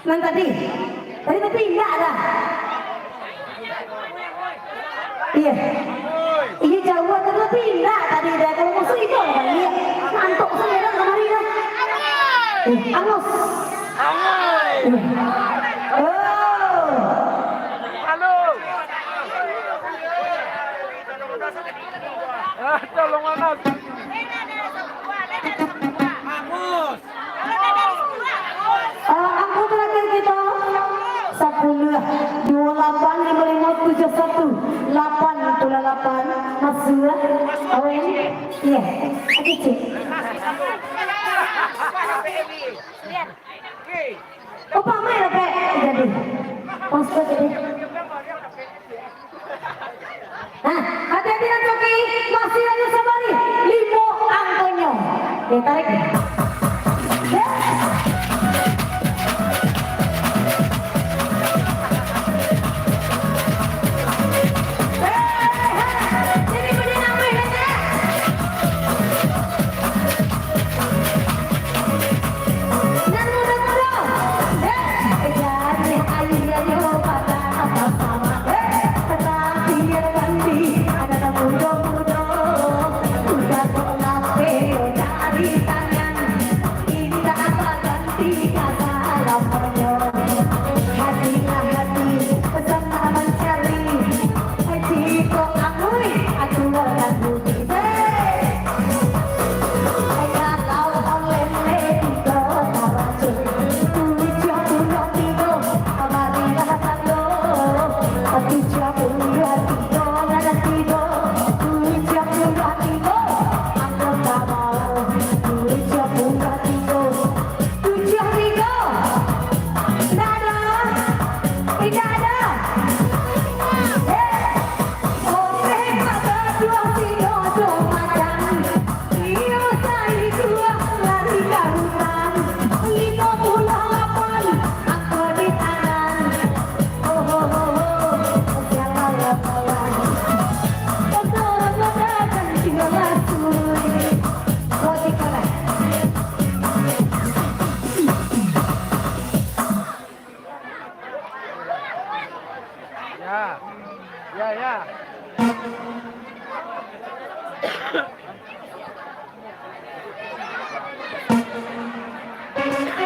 Yang tadi tapi enggak ada. Iya. Iya jauh tapi enggak tadi ada kalau musuh itu kan dia ngantuk sendiri kemarin kan. Angus. Oh. Halo. Tolong Anas. Angus. Aku terakhir kita 10 28 55 71 8 masuk awen iya oke cik oh pamer ya Pak jadi masuk jadi nah hati-hati ya Coki masih aja sabari 5 angkonya ya tarik Ya.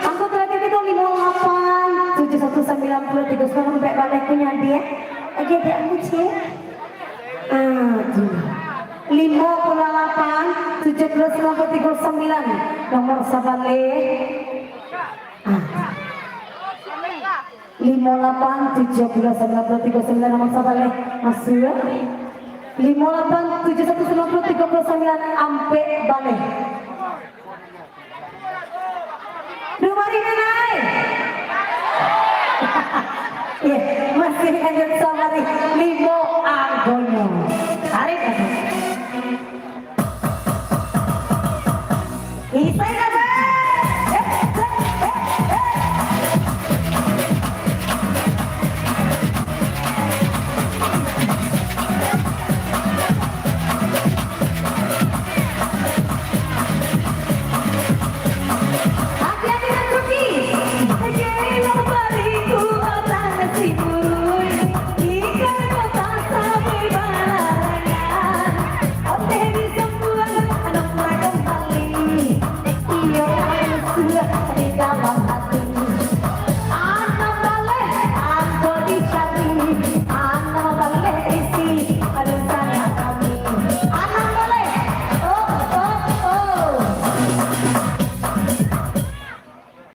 Aku terakhir itu 58 7190 sekarang sampai balik punya dia aja dia muncul 58 7139 nomor sabale 58 719039 nomor sabale masuk 58 719039 ampe balik